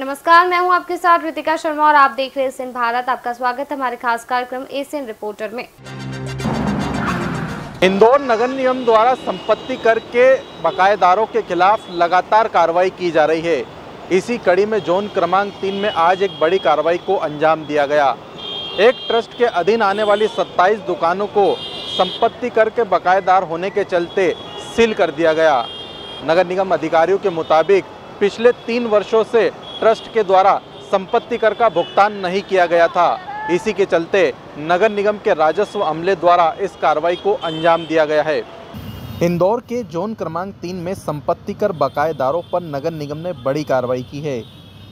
नमस्कार, मैं हूं आपके साथ रितिका शर्मा और आप देख रहे हैं एशियन भारत। आपका स्वागत है हमारे खास कार्यक्रम एशियन रिपोर्टर में। इंदौर नगर निगम द्वारा संपत्ति कर के बकायेदारों के खिलाफ लगातार कार्रवाई की जा रही है। इसी कड़ी में जोन क्रमांक 3 में आज एक बड़ी कार्रवाई को अंजाम दिया गया। एक ट्रस्ट के अधीन आने वाली 27 दुकानों को संपत्ति कर के बकायेदार होने के चलते सील कर दिया गया। नगर निगम अधिकारियों के मुताबिक पिछले 3 वर्षों से ट्रस्ट के द्वारा संपत्ति कर का भुगतान नहीं किया गया था। इसी के चलते नगर निगम के राजस्व अमले द्वारा इस कार्रवाई को अंजाम दिया गया है। इंदौर के जोन क्रमांक 3 में संपत्ति कर बकायेदारों पर नगर निगम ने बड़ी कार्रवाई की है।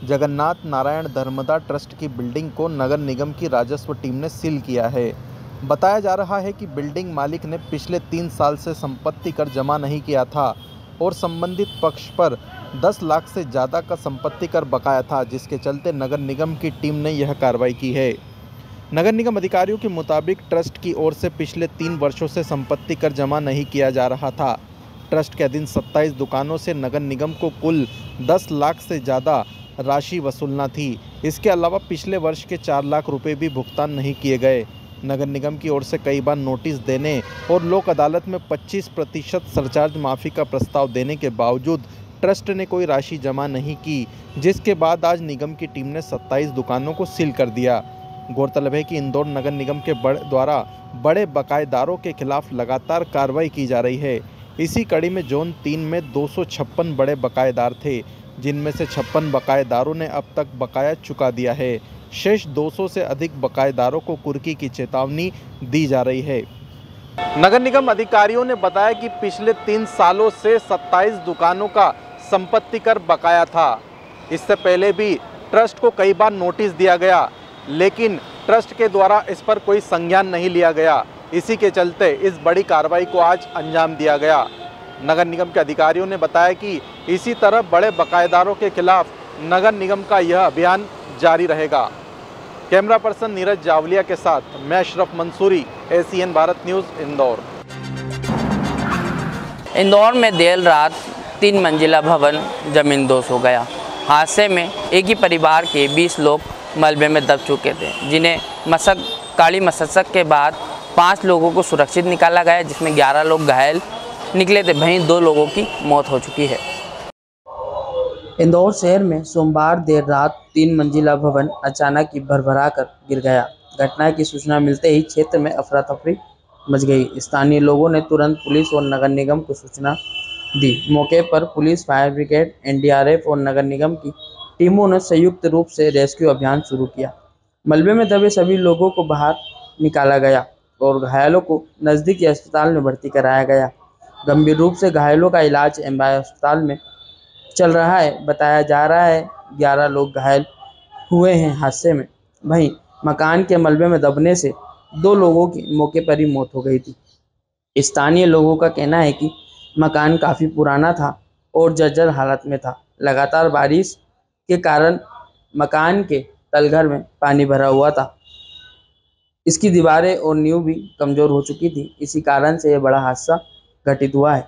जगन्नाथ नारायण धर्मदा ट्रस्ट की बिल्डिंग को नगर निगम की राजस्व टीम ने सील किया है। बताया जा रहा है कि बिल्डिंग मालिक ने पिछले 3 साल से संपत्ति कर जमा नहीं किया था और संबंधित पक्ष पर 10 लाख से ज़्यादा का संपत्ति कर बकाया था, जिसके चलते नगर निगम की टीम ने यह कार्रवाई की है। नगर निगम अधिकारियों के मुताबिक ट्रस्ट की ओर से पिछले 3 वर्षों से संपत्ति कर जमा नहीं किया जा रहा था। ट्रस्ट के अधीन 27 दुकानों से नगर निगम को कुल 10 लाख से ज़्यादा राशि वसूलना थी। इसके अलावा पिछले वर्ष के 4 लाख रुपए भी भुगतान नहीं किए गए। नगर निगम की ओर से कई बार नोटिस देने और लोक अदालत में 25% सरचार्ज माफ़ी का प्रस्ताव देने के बावजूद ट्रस्ट ने कोई राशि जमा नहीं की, जिसके बाद आज निगम की टीम ने 27 दुकानों को सील कर दिया। गौरतलब है कि इंदौर नगर निगम के द्वारा बड़े बकायेदारों के खिलाफ लगातार कार्रवाई की जा रही है। इसी कड़ी में जोन 3 में 256 बड़े बकायेदार थे, जिनमें से 56 बकायेदारों ने अब तक बकाया चुका दिया है। शेष 200 से अधिक बकायेदारों को कुर्की की चेतावनी दी जा रही है। नगर निगम अधिकारियों ने बताया कि पिछले 3 सालों से 27 दुकानों का संपत्ति कर बकाया था। इससे पहले भी ट्रस्ट को कई बार नोटिस दिया गया, लेकिन ट्रस्ट के द्वारा इस पर कोई संज्ञान नहीं लिया गया। इसी के चलते इस बड़ी कार्रवाई को आज अंजाम दिया गया। नगर निगम के अधिकारियों ने बताया कि इसी तरह बड़े बकायेदारों के खिलाफ नगर निगम का यह अभियान जारी रहेगा। कैमरा पर्सन नीरज जावलिया के साथ मैं अशरफ मंसूरी, एशियन भारत न्यूज़, इंदौर। इंदौर में देर रात 3 मंजिला भवन जमींदोज हो गया। हादसे में एक ही परिवार के 20 लोग मलबे में दब चुके थे, जिन्हें काली मशक्क़त के बाद 5 लोगों को सुरक्षित निकाला गया, जिसमें 11 लोग घायल निकले थे। वहीं 2 लोगों की मौत हो चुकी है। इंदौर शहर में सोमवार देर रात 3 मंजिला भवन अचानक ही भरभरा कर गिर गया। घटना की सूचना मिलते ही क्षेत्र में अफरा तफरी मच गई। स्थानीय लोगों ने तुरंत पुलिस और नगर निगम को सूचना दी। मौके पर पुलिस, फायर ब्रिगेड, एनडीआरएफ और नगर निगम की टीमों ने संयुक्त रूप से रेस्क्यू अभियान शुरू किया। मलबे में दबे सभी लोगों को बाहर निकाला गया और घायलों को नज़दीकी अस्पताल में भर्ती कराया गया। गंभीर रूप से घायलों का इलाज एमआई अस्पताल में चल रहा है। बताया जा रहा है 11 लोग घायल हुए हैं हादसे में। वहीं मकान के मलबे में दबने से 2 लोगों की मौके पर ही मौत हो गई थी। स्थानीय लोगों का कहना है कि मकान काफ़ी पुराना था और जर्जर हालत में था। लगातार बारिश के कारण मकान के तलघर में पानी भरा हुआ था। इसकी दीवारें और नींव भी कमज़ोर हो चुकी थी। इसी कारण से यह बड़ा हादसा घटित हुआ है।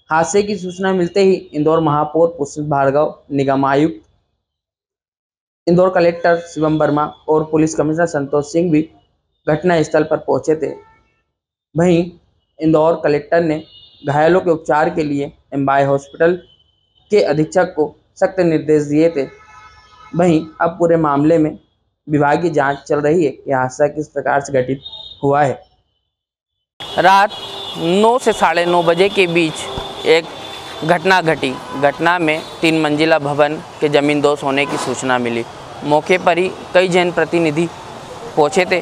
हादसे की सूचना मिलते ही इंदौर महापौर पुष्प भार्गव, निगम आयुक्त इंदौर कलेक्टर शिवम वर्मा और पुलिस कमिश्नर संतोष सिंह भी घटनास्थल पर पहुंचे थे। वहीं इंदौर कलेक्टर ने घायलों के उपचार के लिए एमआई हॉस्पिटल के अधीक्षक को सख्त निर्देश दिए थे। वहीं अब पूरे मामले में विभागीय जांच चल रही है कि हादसा किस प्रकार से घटित हुआ है। रात 9 से 9:30 बजे के बीच एक घटना घटी। घटना में 3 मंजिला भवन के जमींदोज होने की सूचना मिली। मौके पर ही कई जनप्रतिनिधि पहुंचे थे।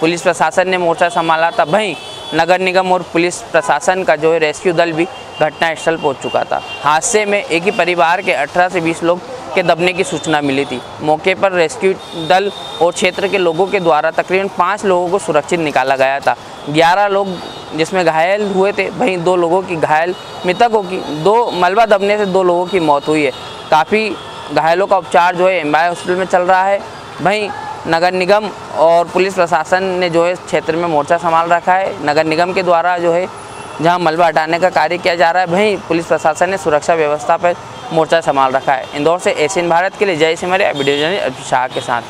पुलिस प्रशासन ने मोर्चा संभाला था। वहीं नगर निगम और पुलिस प्रशासन का जो है रेस्क्यू दल भी घटनास्थल पहुंच चुका था। हादसे में एक ही परिवार के 18 से 20 लोग के दबने की सूचना मिली थी। मौके पर रेस्क्यू दल और क्षेत्र के लोगों के द्वारा तकरीबन 5 लोगों को सुरक्षित निकाला गया था। 11 लोग जिसमें घायल हुए थे, वहीं 2 लोगों की घायल मृतकों की 2 मलबा दबने से 2 लोगों की मौत हुई है। काफ़ी घायलों का उपचार जो है एमआई हॉस्पिटल में चल रहा है। वहीं नगर निगम और पुलिस प्रशासन ने जो है क्षेत्र में मोर्चा संभाल रखा है। नगर निगम के द्वारा जो है जहां मलबा हटाने का कार्य किया जा रहा है, वहीं पुलिस प्रशासन ने सुरक्षा व्यवस्था पर मोर्चा संभाल रखा है। इंदौर से एशियन भारत के लिए जय सिमरिया, वीडियो जर्नलिस्ट शाह के साथ।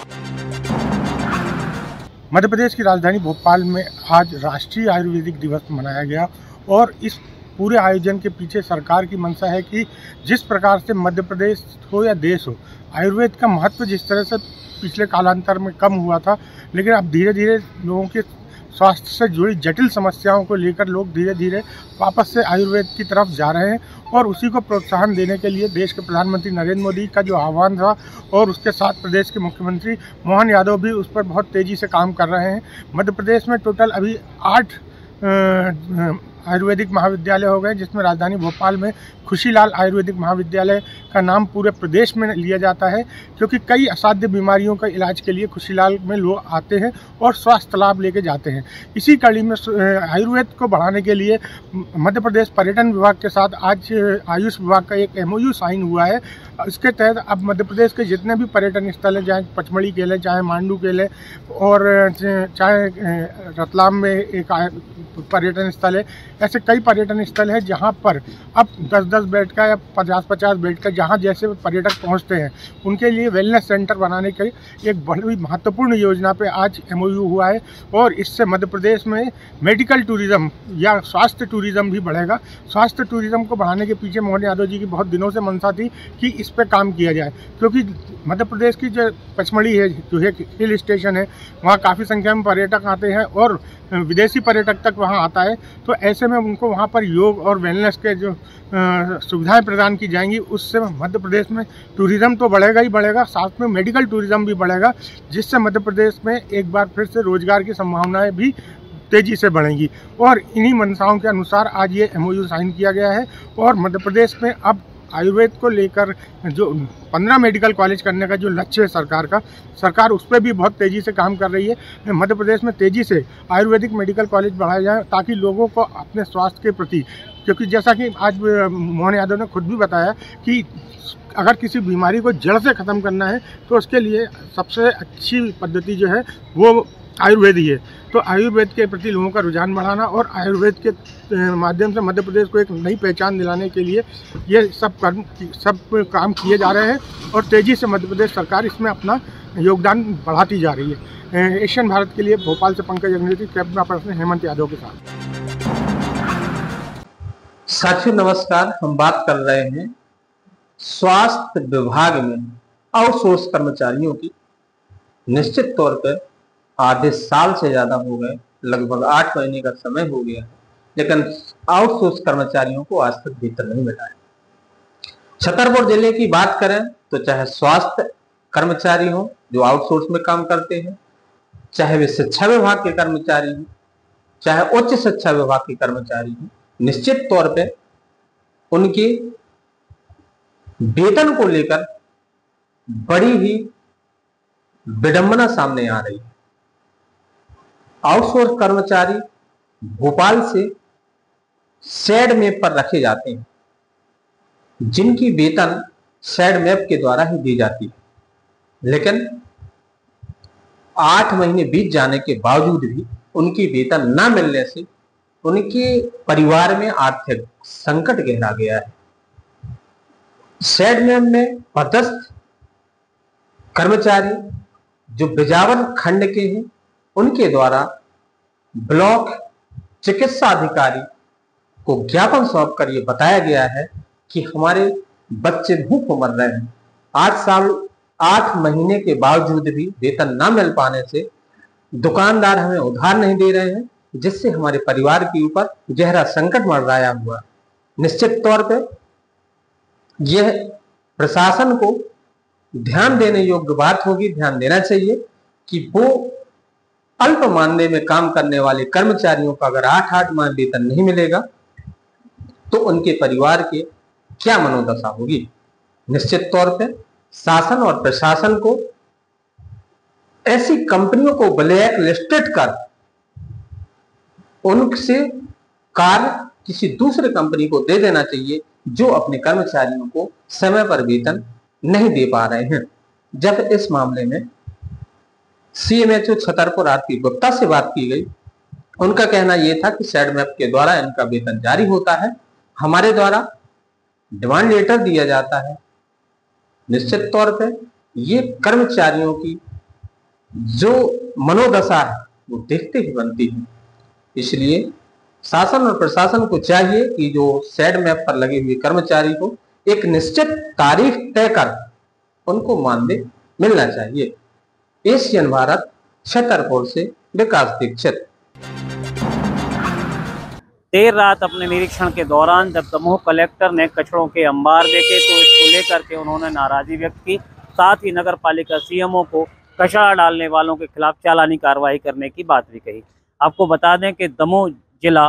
मध्य प्रदेश की राजधानी भोपाल में आज राष्ट्रीय आयुर्वेदिक दिवस मनाया गया और इस पूरे आयोजन के पीछे सरकार की मंशा है कि जिस प्रकार से मध्य प्रदेश हो या देश हो, आयुर्वेद का महत्व जिस तरह से पिछले कालांतर में कम हुआ था, लेकिन अब धीरे धीरे लोगों के स्वास्थ्य से जुड़ी जटिल समस्याओं को लेकर लोग धीरे धीरे वापस से आयुर्वेद की तरफ जा रहे हैं और उसी को प्रोत्साहन देने के लिए देश के प्रधानमंत्री नरेंद्र मोदी का जो आह्वान था और उसके साथ प्रदेश के मुख्यमंत्री मोहन यादव भी उस पर बहुत तेज़ी से काम कर रहे हैं। मध्य प्रदेश में टोटल अभी 8 आयुर्वेदिक महाविद्यालय हो गए, जिसमें राजधानी भोपाल में खुशीलाल आयुर्वेदिक महाविद्यालय का नाम पूरे प्रदेश में लिया जाता है, क्योंकि कई असाध्य बीमारियों का इलाज के लिए खुशीलाल में लोग आते हैं और स्वास्थ्य लाभ लेके जाते हैं। इसी कड़ी में आयुर्वेद को बढ़ाने के लिए मध्य प्रदेश पर्यटन विभाग के साथ आज आयुष विभाग का एक MOU साइन हुआ है। इसके तहत अब मध्य प्रदेश के जितने भी पर्यटन स्थल हैं, चाहे पचमढ़ी के लें, चाहे मांडू के लें और चाहे रतलाम में एक पर्यटन स्थल है, ऐसे कई पर्यटन स्थल हैं जहां पर अब 10-10 बेड का या 50-50 बेड का जहां जैसे पर्यटक पहुंचते हैं उनके लिए वेलनेस सेंटर बनाने की एक बड़ी महत्वपूर्ण योजना पे आज MOU हुआ है और इससे मध्य प्रदेश में मेडिकल टूरिज़्म या स्वास्थ्य टूरिज़्म भी बढ़ेगा। स्वास्थ्य टूरिज़्म को बढ़ाने के पीछे मोहन यादव जी की बहुत दिनों से मंशा थी कि इस पर काम किया जाए, क्योंकि मध्य प्रदेश की जो पचमढ़ी है, जो है हिल स्टेशन है, वहाँ काफ़ी संख्या में पर्यटक आते हैं और विदेशी पर्यटक तक वहाँ आता है। तो ऐसे में उनको वहाँ पर योग और वेलनेस के जो सुविधाएं प्रदान की जाएंगी, उससे मध्य प्रदेश में टूरिज़्म तो बढ़ेगा ही बढ़ेगा, साथ में मेडिकल टूरिज़्म भी बढ़ेगा, जिससे मध्य प्रदेश में एक बार फिर से रोजगार की संभावनाएं भी तेज़ी से बढ़ेंगी। और इन्हीं मंशाओं के अनुसार आज ये MOU साइन किया गया है और मध्य प्रदेश में अब आयुर्वेद को लेकर जो 15 मेडिकल कॉलेज करने का जो लक्ष्य है सरकार उस पर भी बहुत तेज़ी से काम कर रही है। मध्य प्रदेश में तेज़ी से आयुर्वेदिक मेडिकल कॉलेज बढ़ाए जाए ताकि लोगों को अपने स्वास्थ्य के प्रति, क्योंकि जैसा कि आज मोहन यादव ने खुद भी बताया कि अगर किसी बीमारी को जड़ से ख़त्म करना है तो उसके लिए सबसे अच्छी पद्धति जो है वो आयुर्वेद ही है। तो आयुर्वेद के प्रति लोगों का रुझान बढ़ाना और आयुर्वेद के माध्यम से मध्य प्रदेश को एक नई पहचान दिलाने के लिए ये सब काम किए जा रहे हैं और तेज़ी से मध्य प्रदेश सरकार इसमें अपना योगदान बढ़ाती जा रही है। एशियन भारत के लिए भोपाल से पंकज अग्निहोत्री, कैमरा पर्सन हेमंत यादव के साथ। साथियों नमस्कार, हम बात कर रहे हैं स्वास्थ्य विभाग में आउटसोर्स कर्मचारियों की। निश्चित तौर पर आधे साल से ज्यादा हो गए, लगभग 8 महीने का समय हो गया, लेकिन आउटसोर्स कर्मचारियों को आज तक वेतन नहीं मिला है। छतरपुर जिले की बात करें तो चाहे स्वास्थ्य कर्मचारी हो जो आउटसोर्स में काम करते हैं, चाहे वे शिक्षा विभाग के कर्मचारी हो, चाहे उच्च शिक्षा विभाग के कर्मचारी हो, निश्चित तौर पे उनके वेतन को लेकर बड़ी ही विडंबना सामने आ रही है। आउटसोर्स कर्मचारी भोपाल से सैड मैप पर रखे जाते हैं, जिनकी वेतन सैड मैप के द्वारा ही दी जाती है, लेकिन 8 महीने बीत जाने के बावजूद भी उनकी वेतन न मिलने से उनके परिवार में आर्थिक संकट गहरा गया है। सैड मैप में पदस्थ कर्मचारी जो बिजावर खंड के हैं, उनके द्वारा ब्लॉक चिकित्सा अधिकारी को ज्ञापन सौंपकर यह बताया गया है कि हमारे बच्चे भूख मर रहे हैं। 8 साल 8 महीने के बावजूद भी वेतन न मिल पाने से दुकानदार हमें उधार नहीं दे रहे हैं, जिससे हमारे परिवार के ऊपर गहरा संकट मंडराया हुआ। निश्चित तौर पर यह प्रशासन को ध्यान देने योग्य बात होगी, ध्यान देना चाहिए कि वो अल्प मानदेय में काम करने वाले कर्मचारियों का अगर 8-8 माह वेतन नहीं मिलेगा तो उनके परिवार के क्या मनोदशा होगी। निश्चित तौर पे शासन और प्रशासन को ऐसी कंपनियों को ब्लैक लिस्टेड कर उनसे कार्य किसी दूसरे कंपनी को दे देना चाहिए जो अपने कर्मचारियों को समय पर वेतन नहीं दे पा रहे हैं। जब इस मामले में CMHO छतरपुर आरती गुप्ता से बात की गई, उनका कहना यह था कि सैड मैप के द्वारा इनका वेतन जारी होता है, हमारे द्वारा डिमांड लेटर दिया जाता है, निश्चित तौर पे ये कर्मचारियों की जो मनोदशा है वो देखते ही बनती है। इसलिए शासन और प्रशासन को चाहिए कि जो शेड मैप पर लगे हुए कर्मचारी को एक निश्चित तारीख तय कर उनको मानदेय मिलना चाहिए। एशियन भारत, छतरपुर से विकास दीक्षित। देर रात अपने निरीक्षण के दौरान जब दमोह कलेक्टर ने कचड़ों के अंबार देखे तो इसको लेकर के उन्होंने नाराजगी व्यक्त की। साथ ही नगर पालिका सीएमओ को कचरा डालने वालों के खिलाफ चालानी कार्रवाई करने की बात भी कही। आपको बता दें कि दमोह जिला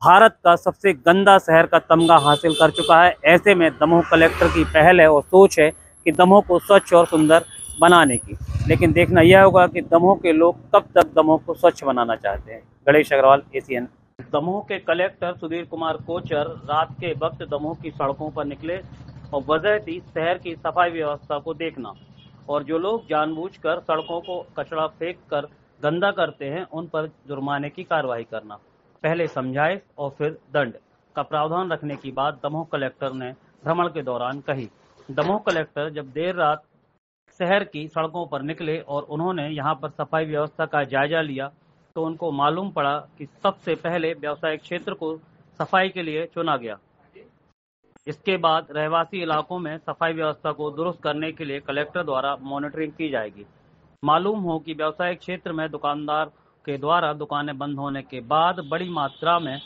भारत का सबसे गंदा शहर का तमगा हासिल कर चुका है। ऐसे में दमोह कलेक्टर की पहल है और सोच है कि दमोह को स्वच्छ और सुंदर बनाने की, लेकिन देखना यह होगा कि दमोह के लोग कब तक दमोह को स्वच्छ बनाना चाहते हैं। गणेश अग्रवाल, एसीएन। दमोह के कलेक्टर सुधीर कुमार कोचर रात के वक्त दमोह की सड़कों पर निकले और वजह थी शहर की सफाई व्यवस्था को देखना, और जो लोग जानबूझकर सड़कों को कचरा फेंक कर गंदा करते हैं उन पर जुर्माने की कार्रवाई करना। पहले समझाइश और फिर दंड का प्रावधान रखने की बात दमोह कलेक्टर ने भ्रमण के दौरान कही। दमोह कलेक्टर जब देर रात शहर की सड़कों पर निकले और उन्होंने यहां पर सफाई व्यवस्था का जायजा लिया तो उनको मालूम पड़ा कि सबसे पहले व्यावसायिक क्षेत्र को सफाई के लिए चुना गया। इसके बाद रहवासी इलाकों में सफाई व्यवस्था को दुरुस्त करने के लिए कलेक्टर द्वारा मॉनिटरिंग की जाएगी। मालूम हो कि व्यावसायिक क्षेत्र में दुकानदार के द्वारा दुकानें बंद होने के बाद बड़ी मात्रा में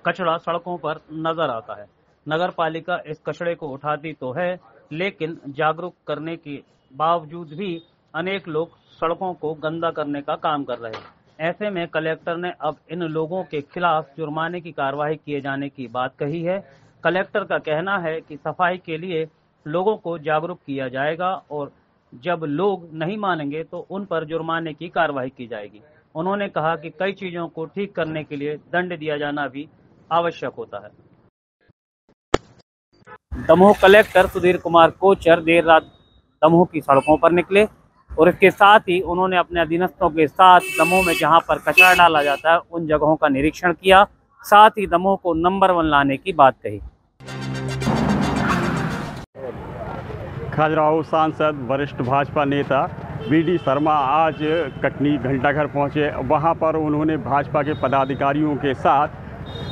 कचरा सड़कों पर नजर आता है। नगर पालिका इस कचरे को उठाती तो है, लेकिन जागरूक करने के बावजूद भी अनेक लोग सड़कों को गंदा करने का काम कर रहे हैं। ऐसे में कलेक्टर ने अब इन लोगों के खिलाफ जुर्माने की कार्रवाई किए जाने की बात कही है। कलेक्टर का कहना है कि सफाई के लिए लोगों को जागरूक किया जाएगा और जब लोग नहीं मानेंगे तो उन पर जुर्माने की कार्रवाई की जाएगी। उन्होंने कहा कि कई चीजों को ठीक करने के लिए दंड दिया जाना भी आवश्यक होता है। दमोह कलेक्टर सुधीर कुमार कोचर देर रात दमोह की सड़कों पर निकले और इसके साथ ही उन्होंने अपने अधीनस्थों के साथ दमोह में जहां पर कचरा डाला जाता है उन जगहों का निरीक्षण किया। साथ ही दमोह को नंबर 1 लाने की बात कही। खजुराहो सांसद वरिष्ठ भाजपा नेता वीडी शर्मा आज कटनी घंटाघर पहुंचे। वहां पर उन्होंने भाजपा के पदाधिकारियों के साथ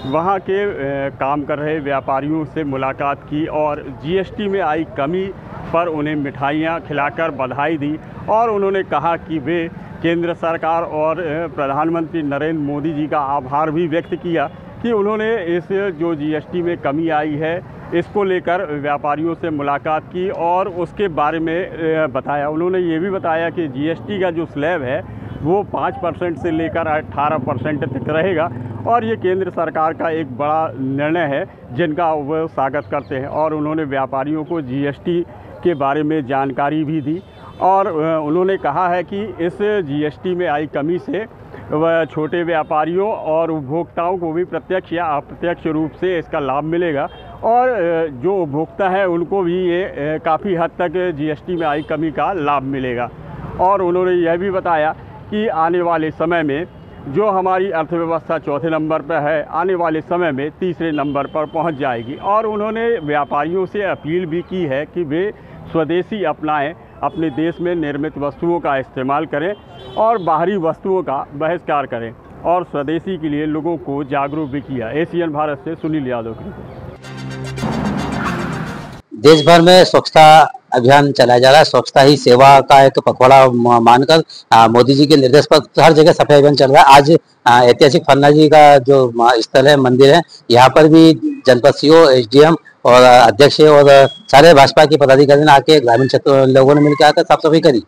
वहां के काम कर रहे व्यापारियों से मुलाकात की और जीएसटी में आई कमी पर उन्हें मिठाइयां खिलाकर बधाई दी और उन्होंने कहा कि वे केंद्र सरकार और प्रधानमंत्री नरेंद्र मोदी जी का आभार भी व्यक्त किया कि उन्होंने इस जो जीएसटी में कमी आई है इसको लेकर व्यापारियों से मुलाकात की और उसके बारे में बताया। उन्होंने ये भी बताया कि जीएसटी का जो स्लैब है वो 5% से लेकर 18% तक रहेगा और ये केंद्र सरकार का एक बड़ा निर्णय है जिनका वो स्वागत करते हैं। और उन्होंने व्यापारियों को जीएसटी के बारे में जानकारी भी दी और उन्होंने कहा है कि इस जीएसटी में आई कमी से वह छोटे व्यापारियों और उपभोक्ताओं को भी प्रत्यक्ष या अप्रत्यक्ष रूप से इसका लाभ मिलेगा और जो उपभोक्ता है उनको भी ये काफ़ी हद तक जीएसटी में आई कमी का लाभ मिलेगा। और उन्होंने यह भी बताया कि आने वाले समय में जो हमारी अर्थव्यवस्था चौथे नंबर पर है आने वाले समय में तीसरे नंबर पर पहुंच जाएगी। और उन्होंने व्यापारियों से अपील भी की है कि वे स्वदेशी अपनाएं, अपने देश में निर्मित वस्तुओं का इस्तेमाल करें और बाहरी वस्तुओं का बहिष्कार करें और स्वदेशी के लिए लोगों को जागरूक भी किया। एशियन भारत से सुनील यादव की। देश भर में स्वच्छता अभियान चलाया जा रहा है। स्वच्छता ही सेवा का एक पखवाड़ा मानकर मोदी जी के निर्देश पर हर जगह सफाई अभियान चल रहा है। आज ऐतिहासिक फन्ना जी का जो स्थल है, मंदिर है, यहाँ पर भी जनपद सीओ, एसडीएम और अध्यक्ष और सारे भाजपा के पदाधिकारी ने आके ग्रामीण क्षेत्र लोगों ने मिलकर आकर साफ सफाई करी।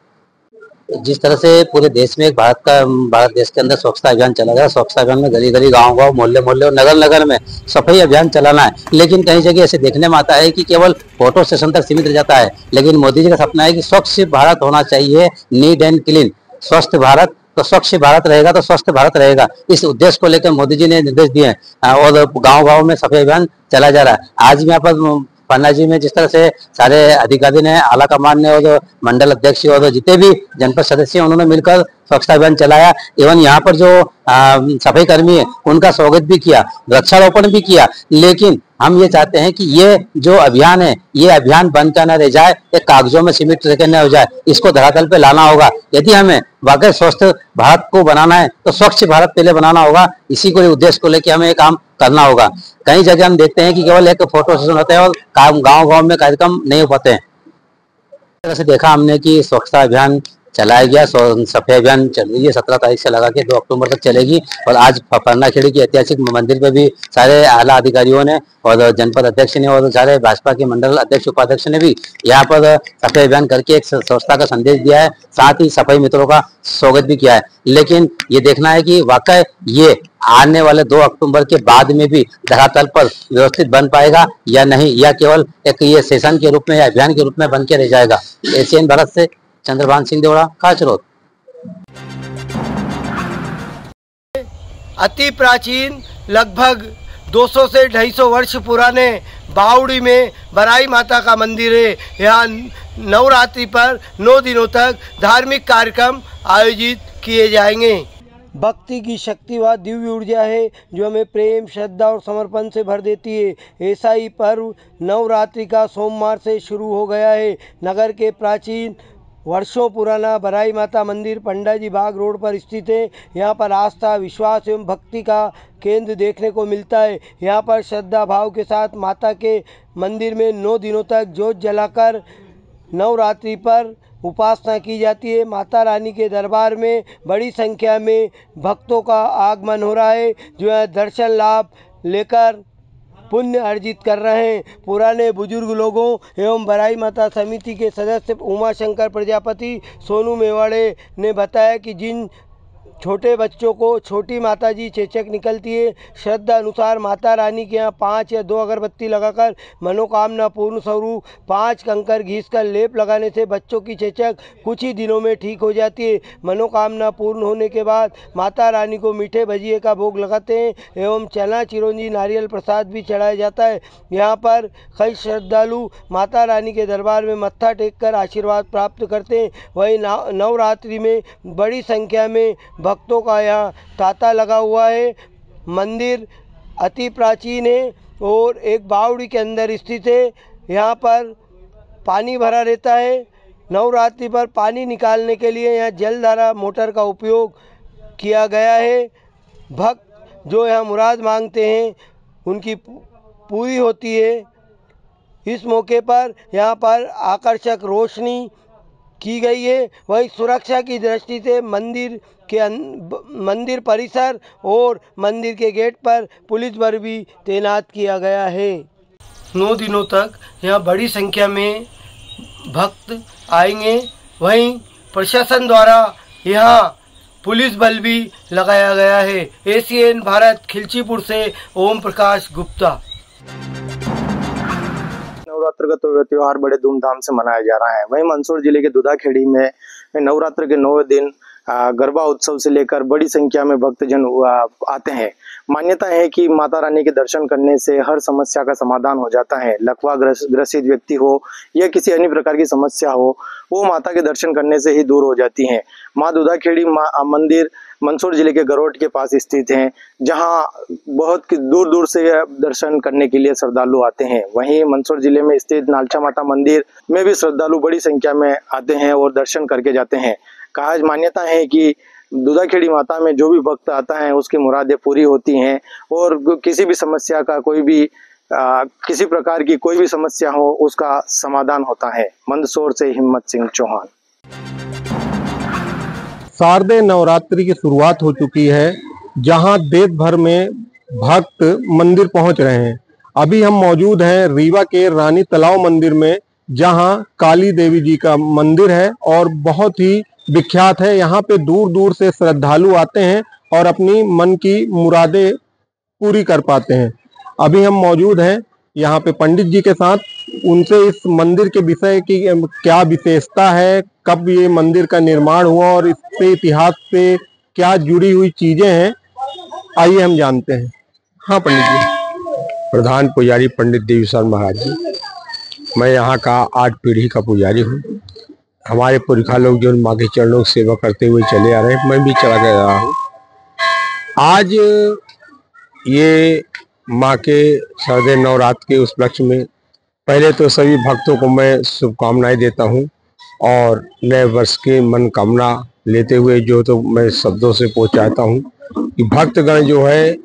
जिस तरह से पूरे देश में भारत देश के अंदर स्वच्छता अभियान चला गया, स्वच्छता अभियान में गली गली, गांव गांव, मोहल्ले मोहल्ले और नगर नगर में सफाई अभियान चलाना है। लेकिन कई जगह ऐसे देखने में आता है कि केवल फोटो सेशन तक सीमित रह जाता है। लेकिन मोदी जी का सपना है कि स्वच्छ भारत होना चाहिए, नीट एंड क्लीन। स्वस्थ भारत, तो स्वच्छ भारत रहेगा तो स्वस्थ भारत रहेगा। इस उद्देश्य को लेकर मोदी जी ने निर्देश दिए हैं और गाँव गाँव में सफाई अभियान चला जा रहा है। आज यहाँ पर पन्ना जी में जिस तरह से सारे अधिकारी ने, आला कमान ने और मंडल अध्यक्ष और जितने भी जनपद सदस्य उन्होंने मिलकर स्वच्छता अभियान चलाया एवं यहाँ पर जो सफाई कर्मी है उनका स्वागत भी किया, वृक्षारोपण भी किया। लेकिन हम ये चाहते हैं कि ये जो अभियान है ये अभियान बंद का न रह जाए, एक कागजों में सीमित न हो जाए, इसको धरातल पे लाना होगा। यदि हमें वाकई स्वस्थ भारत को बनाना है तो स्वच्छ भारत पहले बनाना होगा। इसी को उद्देश्य को लेकर हमें ये काम करना होगा। कई जगह हम देखते हैं कि केवल एक फोटो सेशन होता है और गांव-गांव में कार्यक्रम नहीं हो पाते हैं। इस तरह से देखा हमने कि स्वच्छता अभियान चलाया गया, सफाई अभियान चल रही है, 17 तारीख से लगा के 2 अक्टूबर तक चलेगी। और आज फरनाखेड़ी की ऐतिहासिक मंदिर पे भी सारे आला अधिकारियों ने और जनपद अध्यक्ष ने और सारे भाजपा के मंडल अध्यक्ष उपाध्यक्ष ने भी यहाँ पर सफाई अभियान करके एक स्वच्छता का संदेश दिया है, साथ ही सफाई मित्रों का स्वागत भी किया है। लेकिन ये देखना है कि वाकई ये आने वाले 2 अक्टूबर के बाद में भी धरातल पर व्यवस्थित बन पाएगा या नहीं, या केवल एक ये सेशन के रूप में या अभियान के रूप में बन के रह जाएगा। एशियन भारत से चंद्रभान सिंह देवड़ा, खाचरोद। अति प्राचीन लगभग 200 से 250 वर्ष पुराने बावड़ी में बराई माता का मंदिर है। यहाँ नवरात्रि पर 9 दिनों तक धार्मिक कार्यक्रम आयोजित किए जाएंगे। भक्ति की शक्ति व दिव्य ऊर्जा है जो हमें प्रेम, श्रद्धा और समर्पण से भर देती है। ऐसा ही पर्व नवरात्रि का सोमवार से शुरू हो गया है। नगर के प्राचीन वर्षों पुराना बराई माता मंदिर पंडाजी बाग रोड पर स्थित है। यहाँ पर आस्था, विश्वास एवं भक्ति का केंद्र देखने को मिलता है। यहाँ पर श्रद्धा भाव के साथ माता के मंदिर में 9 दिनों तक जोत जलाकर नवरात्रि पर उपासना की जाती है। माता रानी के दरबार में बड़ी संख्या में भक्तों का आगमन हो रहा है जो है दर्शन लाभ लेकर पुण्य अर्जित कर रहे हैं। पुराने बुजुर्ग लोगों एवं बराई माता समिति के सदस्य उमाशंकर प्रजापति, सोनू मेवाड़े ने बताया कि जिन छोटे बच्चों को छोटी माता जी चेचक निकलती है, श्रद्धा अनुसार माता रानी के यहाँ 5 या 2 अगरबत्ती लगाकर मनोकामना पूर्ण स्वरूप 5 कंकर घिसकर लेप लगाने से बच्चों की चेचक कुछ ही दिनों में ठीक हो जाती है। मनोकामना पूर्ण होने के बाद माता रानी को मीठे भजिए का भोग लगाते हैं एवं चना, चिरौंजी, नारियल प्रसाद भी चढ़ाया जाता है। यहाँ पर कई श्रद्धालु माता रानी के दरबार में मत्था टेक कर आशीर्वाद प्राप्त करते हैं। वहीं नवरात्रि में बड़ी संख्या में भक्तों का यहाँ तांता लगा हुआ है। मंदिर अति प्राचीन है और एक बावड़ी के अंदर स्थित है। यहाँ पर पानी भरा रहता है। नवरात्रि पर पानी निकालने के लिए यहाँ जलधारा मोटर का उपयोग किया गया है। भक्त जो यहाँ मुराद मांगते हैं उनकी पूरी होती है। इस मौके पर यहाँ पर आकर्षक रोशनी की गई है। वही सुरक्षा की दृष्टि से मंदिर परिसर और मंदिर के गेट पर पुलिस बल भी तैनात किया गया है। 9 दिनों तक यहाँ बड़ी संख्या में भक्त आएंगे। वहीं प्रशासन द्वारा यहाँ पुलिस बल भी लगाया गया है। एशियन भारत, खिलचीपुर से ओम प्रकाश गुप्ता। नवरात्र का त्योहार बड़े धूमधाम से मनाया जा रहा है। वहीं मंदसौर जिले के दुधाखेड़ी में नवरात्र के 9वें दिन गरबा उत्सव से लेकर बड़ी संख्या में भक्तजन आते हैं। मान्यता है कि माता रानी के दर्शन करने से हर समस्या का समाधान हो जाता है। लकवा ग्रसित व्यक्ति हो या किसी अन्य प्रकार की समस्या हो, वो माता के दर्शन करने से ही दूर हो जाती हैं। माँ दुधाखेड़ी मंदिर मंदसौर जिले के गरोट के पास स्थित हैं, जहां बहुत दूर दूर से दर्शन करने के लिए श्रद्धालु आते हैं। वहीं मंदसौर जिले में स्थित नालचा माता मंदिर में भी श्रद्धालु बड़ी संख्या में आते हैं और दर्शन करके जाते हैं। कहा मान्यता है कि दुधाखेड़ी माता में जो भी भक्त आता है उसकी मुरादें पूरी होती हैं और किसी भी समस्या का किसी प्रकार की कोई भी समस्या हो उसका समाधान होता है। मंदसौर से हिम्मत सिंह चौहान। शारदीय नवरात्रि की शुरुआत हो चुकी है, जहां देश भर में भक्त मंदिर पहुंच रहे हैं। अभी हम मौजूद हैं रीवा के रानी तालाब मंदिर में, जहां काली देवी जी का मंदिर है और बहुत ही विख्यात है। यहाँ पे दूर दूर से श्रद्धालु आते हैं और अपनी मन की मुरादें पूरी कर पाते हैं। अभी हम मौजूद हैं यहाँ पे पंडित जी के साथ, उनसे इस मंदिर के विषय की क्या विशेषता है, कब ये मंदिर का निर्माण हुआ और इससे इतिहास से क्या जुड़ी हुई चीजें हैं, आइए हम जानते हैं। हाँ पंडित जी। प्रधान पुजारी पंडित देवीश्वर महाराज जी। मैं यहाँ का 8 पीढ़ी का पुजारी हूँ। हमारे पुरखा लोग जो माँ के चरणों की सेवा करते हुए चले आ रहे हैं, मैं भी चला गया रहा हूँ। आज ये माँ के शारदीय नवरात्र के उस उपलक्ष्य में पहले तो सभी भक्तों को मैं शुभकामनाएं देता हूँ और नए वर्ष की मनोकामना लेते हुए जो तो मैं शब्दों से पहुँचाता हूँ कि भक्तगण जो है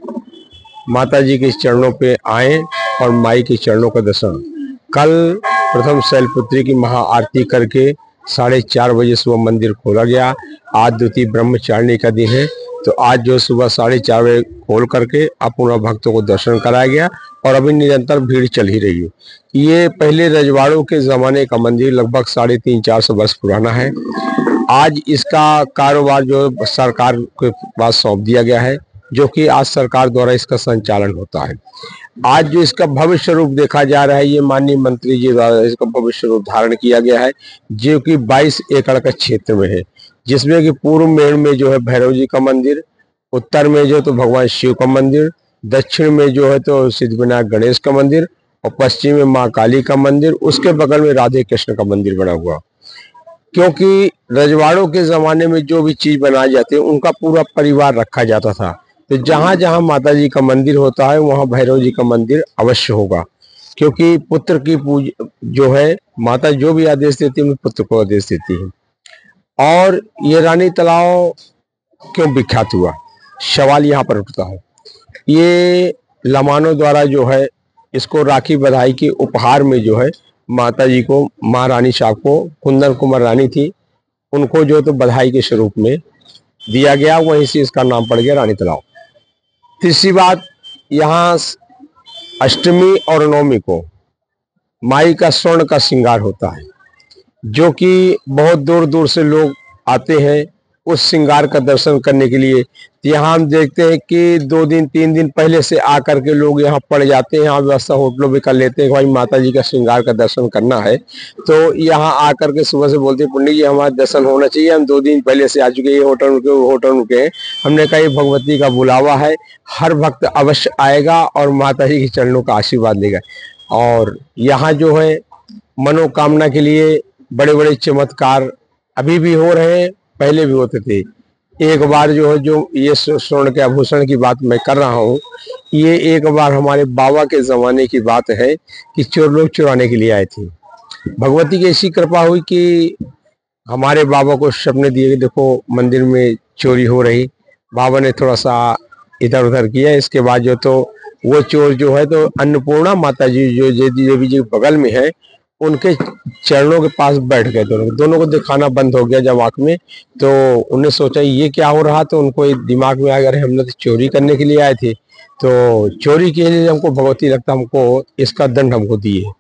माता जी के चरणों पे आए और माई के चरणों का दर्शन। कल प्रथम शैलपुत्री की महाआरती करके 4:30 बजे सुबह मंदिर खोला गया। आज द्वितीय ब्रह्मचारिणी का दिन है, तो आज जो सुबह 4:30 बजे खोल करके पुनः भक्तों को दर्शन कराया गया और अभी निरंतर भीड़ चल ही रही है। ये पहले रजवाड़ों के ज़माने का मंदिर लगभग 350-400 वर्ष पुराना है। आज इसका कारोबार जो सरकार के पास सौंप दिया गया है, जो कि आज सरकार द्वारा इसका संचालन होता है। आज जो इसका भविष्य रूप देखा जा रहा है, ये माननीय मंत्री जी द्वारा इसका भविष्य रूप धारण किया गया है, जो कि 22 एकड़ का क्षेत्र में है, जिसमें कि पूर्व में जो है भैरव जी का मंदिर, उत्तर में जो तो भगवान शिव का मंदिर, दक्षिण में जो है तो सिद्धिविनायक गणेश का मंदिर और पश्चिम में माँ काली का मंदिर, उसके बगल में राधे कृष्ण का मंदिर बना हुआ। क्योंकि रजवाड़ों के जमाने में जो भी चीज बनाई जाती है उनका पूरा परिवार रखा जाता था, तो जहां जहां माता जी का मंदिर होता है वहां भैरव जी का मंदिर अवश्य होगा। क्योंकि पुत्र की पूजा जो है, माता जो भी आदेश देती है पुत्र को आदेश देती है। और ये रानी तालाब क्यों विख्यात हुआ, सवाल यहाँ पर उठता है। ये लमानों द्वारा जो है इसको राखी बधाई के उपहार में जो है माता जी को, महारानी साहब को, कुंदन कुमार रानी थी, उनको जो तो बधाई के स्वरूप में दिया गया, वहीं से इसका नाम पड़ गया रानी तालाब। तीसरी बात, यहाँ अष्टमी और नवमी को माई का स्वर्ण का श्रृंगार होता है, जो कि बहुत दूर दूर से लोग आते हैं उस श्रृंगार का दर्शन करने के लिए। यहाँ हम देखते हैं कि 2 दिन 3 दिन पहले से आकर के लोग यहाँ पड़ जाते हैं, यहाँ व्यवस्था होटलों में कर लेते हैं, भाई माता जी का श्रृंगार का दर्शन करना है, तो यहाँ आकर के सुबह से बोलते हैं पंडित जी हमारा दर्शन होना चाहिए, हम 2 दिन पहले से आ चुके हैं, ये होटल रुके हैं। हमने कहा ये भगवती का बुलावा है, हर भक्त अवश्य आएगा और माता जी के चरणों का आशीर्वाद लेगा। और यहाँ जो है मनोकामना के लिए बड़े बड़े चमत्कार अभी भी हो रहे हैं, पहले भी होते थे। एक बार जो है, जो ये स्वर्ण के आभूषण की बात मैं कर रहा हूँ, ये एक बार हमारे बाबा के जमाने की बात है कि चोर लोग चुराने के लिए आए थे। भगवती की ऐसी कृपा हुई कि हमारे बाबा को सपने दिए, देखो मंदिर में चोरी हो रही। बाबा ने थोड़ा सा इधर उधर किया, इसके बाद जो तो वो चोर जो है तो अन्नपूर्णा माता जी जो देवी जी बगल में है, उनके चरणों के पास बैठ गए। दोनों को दिखाना बंद हो गया जब आंख में, तो उन्हें सोचा ये क्या हो रहा, तो उनको दिमाग में आ गया हमने तो चोरी करने के लिए आए थे, तो चोरी के लिए हमको भगवती लगता हमको इसका दंड हमको दिए।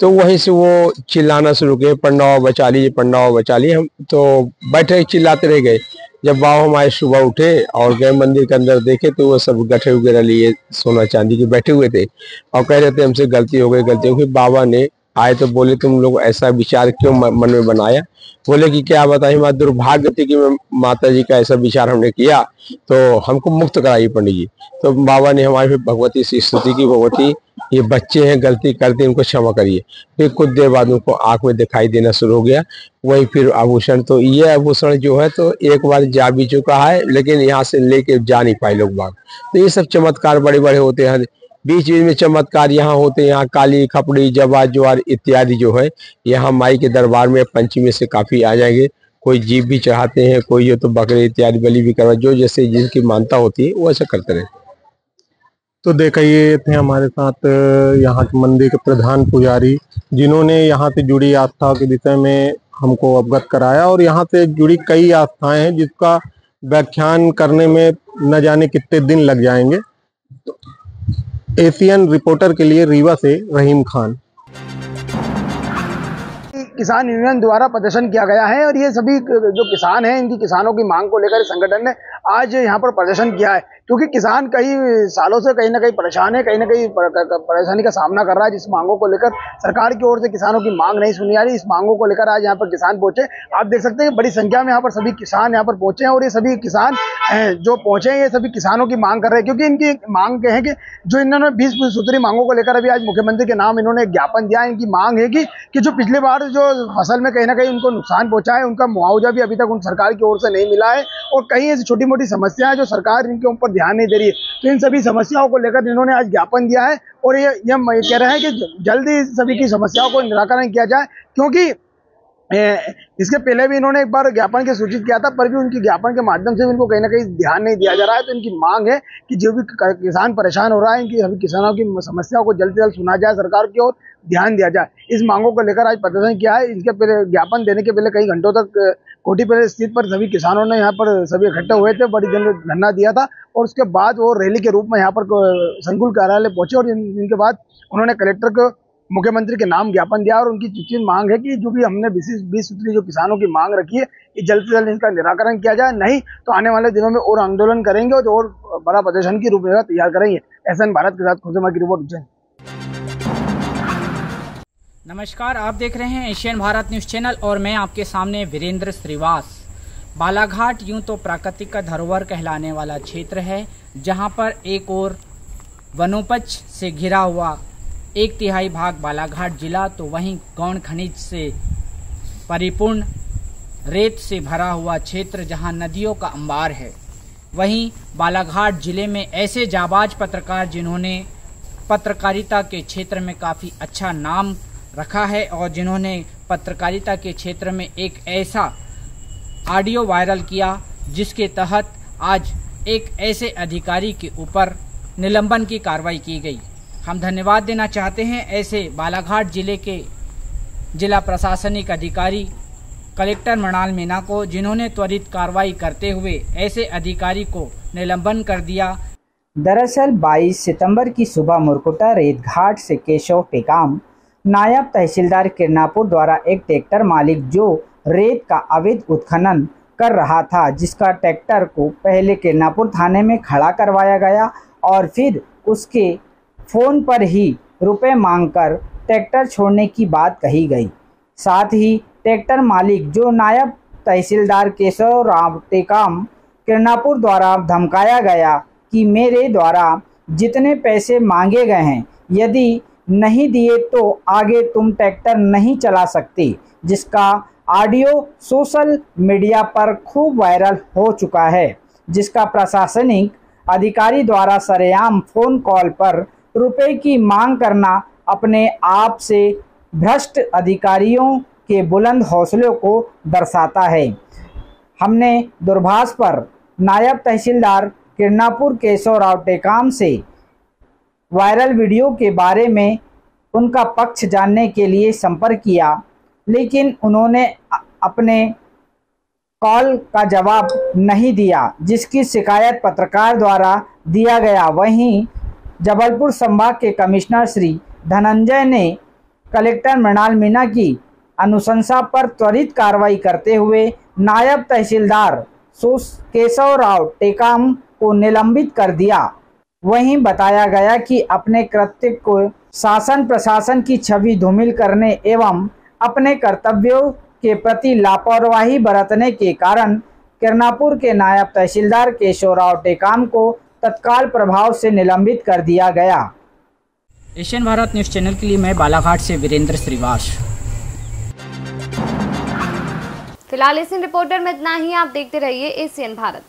तो वहीं से वो चिल्लाना शुरू किए, पंडाओ बचा लीजिए, पंडाओ बचा लीजिए। हम तो बैठे चिल्लाते रह गए। जब बाबा हमारे सुबह उठे और गए मंदिर के अंदर देखे तो वो सब गठे वगैरह लिए सोना चांदी के बैठे हुए थे और कह रहे थे हमसे गलती हो गई। फिर बाबा ने आए तो बोले तुम लोग ऐसा विचार क्यों मन में बनाया? बोले कि क्या बताइए, हमारा दुर्भाग्य थी कि माता जी का ऐसा विचार हमने किया, तो हमको मुक्त कराइए पंडित जी। तो बाबा ने हमारे भगवती से स्तुति की, भगवती ये बच्चे हैं गलती करते इनको क्षमा करिए। फिर कुछ देर बाद उनको आंख में दिखाई देना शुरू हो गया। वही फिर आभूषण, तो ये आभूषण जो है तो एक बार जा भी चुका है, लेकिन यहाँ से लेके जा नहीं पाए लोग बाग। तो ये सब चमत्कार बड़े बड़े होते हैं, बीच बीच में चमत्कार यहाँ होते हैं। यहाँ काली खपड़ी जवा ज्वार इत्यादि जो है यहाँ माई के दरबार में पंचमी से काफी आ जाएंगे। कोई जीव भी चढ़ाते हैं, कोई जो तो बकरे इत्यादि बलि भी करवा, जो जैसे जिनकी मानता होती है वो ऐसा करते रहे। तो देखा ये थे हमारे साथ यहाँ के मंदिर के प्रधान पुजारी, जिन्होंने यहाँ से जुड़ी आस्थाओं के विषय में हमको अवगत कराया। और यहाँ से जुड़ी कई आस्थाएं हैं जिसका व्याख्यान करने में न जाने कितने दिन लग जाएंगे। तो एशियन रिपोर्टर के लिए रीवा से रहीम खान। किसान यूनियन द्वारा प्रदर्शन किया गया है और ये सभी जो किसान हैं, इनकी किसानों की मांग को लेकर संगठन ने आज यहाँ पर प्रदर्शन किया है, क्योंकि किसान कई सालों से कहीं ना कहीं परेशान है, कहीं ना कहीं परेशानी का सामना कर रहा है, जिस मांगों को लेकर सरकार की ओर से किसानों की मांग नहीं सुनी जा रही। इस मांगों को लेकर आज यहाँ पर किसान पहुंचे। आप देख सकते हैं बड़ी संख्या में यहाँ पर सभी किसान यहाँ पर पहुंचे हैं और ये सभी किसान जो पहुंचे हैं ये सभी किसानों की मांग कर रहे हैं, क्योंकि इनकी मांग है कि जो इन्होंने 20 सूत्री मांगों को लेकर अभी आज मुख्यमंत्री के नाम इन्होंने ज्ञापन दिया। इनकी मांग है कि जो पिछली बार जो फसल में कहीं ना कहीं उनको नुकसान पहुंचा है उनका मुआवजा भी अभी तक उन सरकार की ओर से नहीं मिला है और कई ऐसी छोटी मोटी समस्याएं जो सरकार इनके ऊपर ध्यान नहीं दे रही है। तो इन सभी समस्याओं को लेकर इन्होंने आज ज्ञापन दिया है और ये कह रहे हैं कि जल्दी सभी की समस्याओं को निराकरण किया जाए, क्योंकि इसके पहले भी इन्होंने एक बार ज्ञापन के सूचित किया था, पर भी उनकी ज्ञापन के माध्यम से इनको कहीं ना कहीं ध्यान नहीं दिया जा रहा है। तो इनकी मांग है कि जो भी किसान परेशान हो रहा है, इनकी सभी किसानों की समस्याओं को जल्द से जल्द सुना जाए, सरकार की ओर ध्यान दिया जाए। इस मांगों को लेकर आज प्रदर्शन किया है। इसके पहले ज्ञापन देने के पहले कई घंटों तक कोठी पहले स्थित पर सभी किसानों ने यहाँ पर सभी इकट्ठे हुए थे, बड़ी धरना दिया था और उसके बाद वो रैली के रूप में यहाँ पर संकुल कार्यालय पहुंचे और इनके बाद उन्होंने कलेक्टर को मुख्यमंत्री के नाम ज्ञापन दिया और उनकी चिट्ठी मांग है कि जो भी हमने 20 सूत्री जो किसानों की मांग रखी है ये जल्द से जल्द इसका निराकरण किया जाए, नहीं तो आने वाले दिनों में और आंदोलन करेंगे और बड़ा प्रदर्शन की रूपरेखा तैयार करेंगे। एसएन भारत के साथ खुशमा की रिपोर्ट उज्जैन। नमस्कार, आप देख रहे हैं एशियन भारत न्यूज़ चैनल और मैं आपके सामने वीरेंद्र श्रीवास। बालाघाट यूं तो प्राकृतिक का धरोहर कहलाने वाला क्षेत्र है, जहां पर एक और वनोपज से घिरा हुआ 1/3 भाग बालाघाट जिला, तो वहीं गौण खनिज से परिपूर्ण रेत से भरा हुआ क्षेत्र जहां नदियों का अंबार है। वहीं बालाघाट जिले में ऐसे जाबाज पत्रकार जिन्होंने पत्रकारिता के क्षेत्र में काफ़ी अच्छा नाम रखा है और जिन्होंने पत्रकारिता के क्षेत्र में एक ऐसा ऑडियो वायरल किया जिसके तहत आज एक ऐसे अधिकारी के ऊपर निलंबन की कार्रवाई की गई। हम धन्यवाद देना चाहते हैं ऐसे बालाघाट जिले के जिला प्रशासनिक अधिकारी कलेक्टर मृणाल मीणा को, जिन्होंने त्वरित कार्रवाई करते हुए ऐसे अधिकारी को निलंबन कर दिया। दरअसल 22 सितंबर की सुबह मुरकुटा रेत घाट से केशव टेकाम नायब तहसीलदार किरनापुर द्वारा एक ट्रैक्टर मालिक जो रेत का अवैध उत्खनन कर रहा था, जिसका ट्रैक्टर को पहले किरनापुर थाने में खड़ा करवाया गया और फिर उसके फ़ोन पर ही रुपए मांगकर ट्रैक्टर छोड़ने की बात कही गई। साथ ही ट्रैक्टर मालिक जो नायब तहसीलदार केशव राव टेकाम किरनापुर द्वारा धमकाया गया कि मेरे द्वारा जितने पैसे मांगे गए हैं यदि नहीं दिए तो आगे तुम ट्रैक्टर नहीं चला सकते, जिसका ऑडियो सोशल मीडिया पर खूब वायरल हो चुका है, जिसका प्रशासनिक अधिकारी द्वारा सरेआम फ़ोन कॉल पर रुपए की मांग करना अपने आप से भ्रष्ट अधिकारियों के बुलंद हौसलों को दर्शाता है। हमने दूरभाष पर नायब तहसीलदार किरनापुर केशव राव टेकाम से वायरल वीडियो के बारे में उनका पक्ष जानने के लिए संपर्क किया, लेकिन उन्होंने अपने कॉल का जवाब नहीं दिया, जिसकी शिकायत पत्रकार द्वारा दिया गया। वहीं जबलपुर संभाग के कमिश्नर श्री धनंजय ने कलेक्टर मृणाल मीणा की अनुशंसा पर त्वरित कार्रवाई करते हुए नायब तहसीलदार केशव राव टेकाम को निलंबित कर दिया। वहीं बताया गया कि अपने कृत्य को शासन प्रशासन की छवि धूमिल करने एवं अपने कर्तव्यों के प्रति लापरवाही बरतने के कारण किरनापुर के नायब तहसीलदार केशव राव टेकाम को तत्काल प्रभाव से निलंबित कर दिया गया। एशियन भारत न्यूज़ चैनल के लिए मैं बालाघाट से वीरेंद्र श्रीवास। फिलहाल एशियन रिपोर्टर में इतना ही। आप देखते रहिए एशियन भारत।